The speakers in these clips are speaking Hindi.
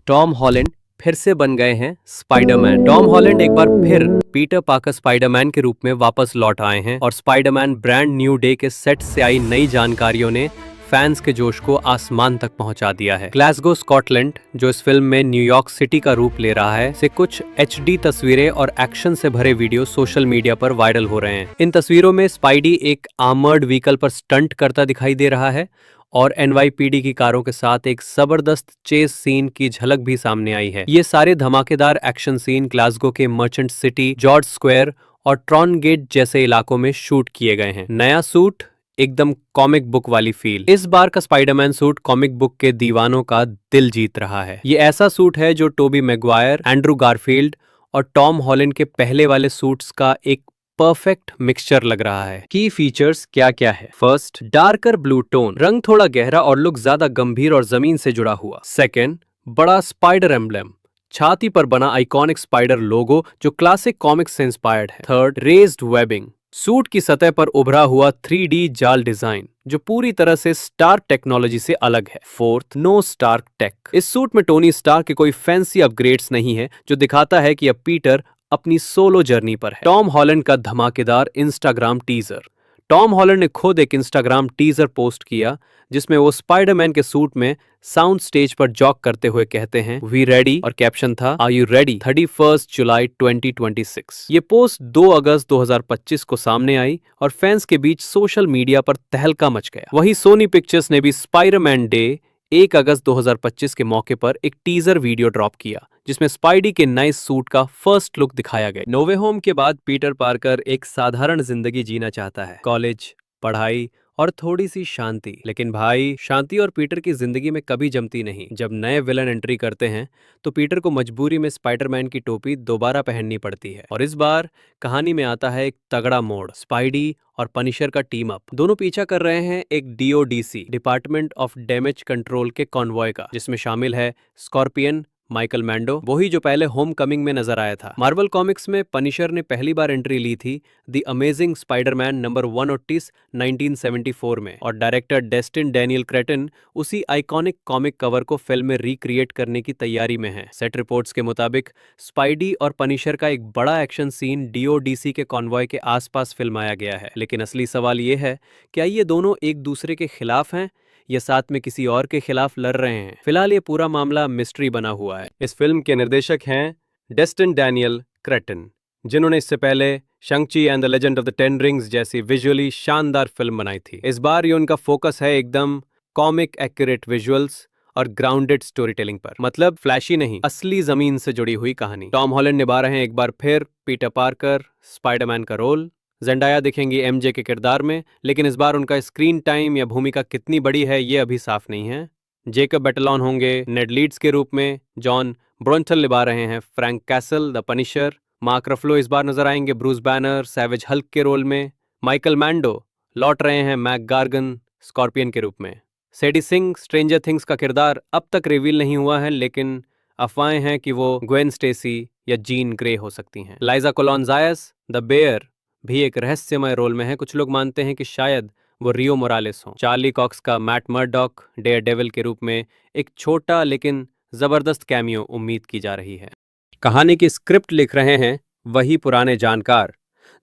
टॉम हॉलैंड फिर से बन गए हैं स्पाइडरमैन। टॉम हॉलैंड एक बार फिर पीटर पार्कर स्पाइडरमैन के रूप में वापस लौट आए हैं और स्पाइडरमैन ब्रांड न्यू डे के सेट से आई नई जानकारियों ने फैंस के जोश को आसमान तक पहुंचा दिया है। ग्लासगो स्कॉटलैंड, जो इस फिल्म में न्यूयॉर्क सिटी का रूप ले रहा है, से कुछ HD तस्वीरें और एक्शन से भरे वीडियो सोशल मीडिया पर वायरल हो रहे हैं। इन तस्वीरों में स्पाइडी एक आर्मर्ड व्हीकल पर स्टंट करता दिखाई दे रहा है और NYPD की कारों के साथ एक जबरदस्त चेस सीन की झलक भी सामने आई है। ये सारे धमाकेदार एक्शन सीन ग्लासगो के मर्चेंट सिटी, जॉर्ज स्क्वायर और ट्रॉन गेट जैसे इलाकों में शूट किए गए हैं। नया सूट, एकदम कॉमिक बुक वाली फील। इस बार का स्पाइडरमैन सूट कॉमिक बुक के दीवानों का दिल जीत रहा है। ये ऐसा सूट है जो टोबी मैगवायर, एंड्रू गारफील्ड और टॉम हॉलैंड के पहले वाले सूट्स का एक परफेक्ट मिक्सचर लग रहा है। की फीचर्स क्या क्या है? फर्स्ट, डार्कर ब्लू टोन, रंग थोड़ा गहरा और लुक ज्यादा गंभीर और जमीन से जुड़ा हुआ। सेकेंड, बड़ा स्पाइडर एम्ब्लेम, छाती पर बना आइकॉनिक स्पाइडर लोगो जो क्लासिक कॉमिक्स से इंस्पायर्ड है। थर्ड, रेज्ड वेबिंग, सूट की सतह पर उभरा हुआ 3D जाल डिजाइन जो पूरी तरह से स्टार्क टेक्नोलॉजी से अलग है। फोर्थ, नो स्टार्क टेक, इस सूट में टोनी स्टार्क के कोई फैंसी अपग्रेड्स नहीं है जो दिखाता है कि अब पीटर अपनी सोलो जर्नी पर है। टॉम हॉलैंड का धमाकेदार इंस्टाग्राम टीजर। टॉम हॉलैंड ने खुद एक इंस्टाग्राम टीजर पोस्ट किया जिसमें वो स्पाइडरमैन के सूट में साउंड स्टेज पर जॉक करते हुए कहते हैं वी रेडी, और कैप्शन था आर यू रेडी, 31 जुलाई 2026। ये पोस्ट 2 अगस्त 2025 को सामने आई और फैंस के बीच सोशल मीडिया पर तहलका मच गया। वहीं सोनी पिक्चर्स ने भी स्पाइडरमैन डे 1 अगस्त 2025 के मौके पर एक टीजर वीडियो ड्रॉप किया जिसमें स्पाइडी के नए सूट का फर्स्ट लुक दिखाया गया। नो वे होम के बाद पीटर पार्कर एक साधारण जिंदगी जीना चाहता है, कॉलेज, पढ़ाई और थोड़ी सी शांति। लेकिन भाई, शांति और पीटर की जिंदगी में कभी जमती नहीं। जब नए विलन एंट्री करते हैं तो पीटर को मजबूरी में स्पाइडरमैन की टोपी दोबारा पहननी पड़ती है और इस बार कहानी में आता है एक तगड़ा मोड़। स्पाइडी और पनिशर का टीम अप, दोनों पीछा कर रहे हैं एक DODC, department of damage control के कॉन्वॉय का, जिसमें शामिल है स्कॉर्पियन माइकल मैंडो, वही जो पहले होम कमिंग में नजर आया था। मार्वल कॉमिक्स में पनिशर ने पहली बार एंट्री ली थी द अमेजिंग स्पाइडरमैन नंबर 129 1974 में, और डायरेक्टर डेस्टिन डैनियल क्रेटन उसी आइकॉनिक कॉमिक कवर को फिल्म में रिक्रिएट करने की तैयारी में है। सेट रिपोर्ट्स के मुताबिक स्पाइडी और पनिशर का एक बड़ा एक्शन सीन DODC के कॉन्वॉय के आसपास फिल्माया गया है। लेकिन असली सवाल ये है, क्या ये दोनों एक दूसरे के खिलाफ हैं ये साथ में किसी और के खिलाफ लड़ रहे हैं? फिलहाल ये पूरा मामला मिस्ट्री बना हुआ है। इस फिल्म के निर्देशक हैं डेस्टिन डैनियल क्रेटन, जिन्होंने इससे पहले Shang Chi and the legend of the ten rings जैसी विजुअली शानदार फिल्म बनाई थी। इस बार ये उनका फोकस है एकदम कॉमिक एक्यूरेट विजुअल्स और ग्राउंडेड स्टोरी टेलिंग पर, मतलब फ्लैशी नहीं, असली जमीन से जुड़ी हुई कहानी। टॉम हॉलैंड निभा रहे हैं एक बार फिर पीटर पार्कर स्पाइडरमैन का रोल। ज़ेंडाया दिखेंगी MJ के किरदार में, लेकिन इस बार उनका स्क्रीन टाइम या भूमिका कितनी बड़ी है ये अभी साफ नहीं है। जेकब बैटलॉन होंगे नेड लीड्स के रूप में, जॉन ब्रोंथल निभा रहे हैं Frank Castle the Punisher, Mark Ruffalo इस बार नजर आएंगे ब्रूस बैनर सैवेज हल्क के रोल में, माइकल मैंडो लौट रहे हैं मैक गार्गन स्कॉर्पियन के रूप में। सेडी सिंह स्ट्रेंजर थिंग्स का किरदार अब तक रिवील नहीं हुआ है, लेकिन अफवाहें हैं कि वो ग्वेन स्टेसी या जीन ग्रे हो सकती हैं। लाइजा कोलोन-ज़ायस द बेयर भी एक रहस्यमय रोल में है। कुछ लोग मानते हैं कि शायद वो रियो मोरालेस हो। चार्ली कॉक्स का मैट मर्डॉक डेयर डेविल के रूप में एक छोटा लेकिन जबरदस्त कैमियो उम्मीद की जा रही है। कहानी की स्क्रिप्ट लिख रहे हैं वही पुराने जानकार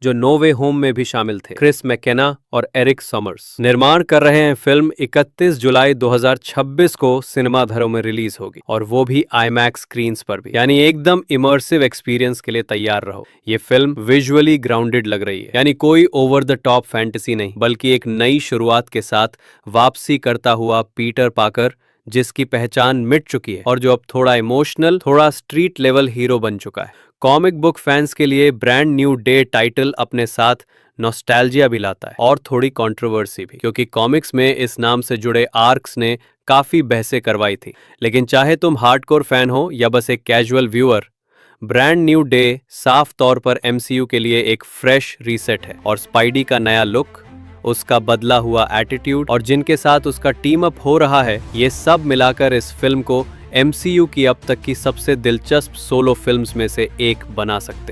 जो नो वे होम में भी शामिल थे, क्रिस मैकेना और एरिक समर्स। निर्माण कर रहे हैं फिल्म 31 जुलाई 2026 को सिनेमाघरों में रिलीज होगी, और वो भी IMAX स्क्रीन्स पर भी, यानी एकदम इमर्सिव एक्सपीरियंस के लिए तैयार रहो। ये फिल्म विजुअली ग्राउंडेड लग रही है, यानी कोई ओवर द टॉप फैंटेसी नहीं, बल्कि एक नई शुरुआत के साथ वापसी करता हुआ पीटर पार्कर, जिसकी पहचान मिट चुकी है और जो अब थोड़ा इमोशनल, थोड़ा स्ट्रीट लेवल हीरो बन चुका है। कॉमिक बुक फैंस के लिए ब्रांड न्यू डे टाइटल अपने साथ नॉस्टैल्जिया भी लाता है और थोड़ी कंट्रोवर्सी भी, क्योंकि कॉमिक्स में इस नाम से जुड़े आर्क्स ने काफी बहसें करवाई थी। लेकिन चाहे तुम हार्डकोर फैन हो या बस एक casual viewer, brand new day साफ तौर पर MCU के लिए एक फ्रेश रीसेट है, और स्पाइडी का नया लुक, उसका बदला हुआ एटीट्यूड और जिनके साथ उसका टीम अप हो रहा है, ये सब मिलाकर इस फिल्म को MCU की अब तक की सबसे दिलचस्प सोलो फिल्म्स में से एक बना सकते हैं।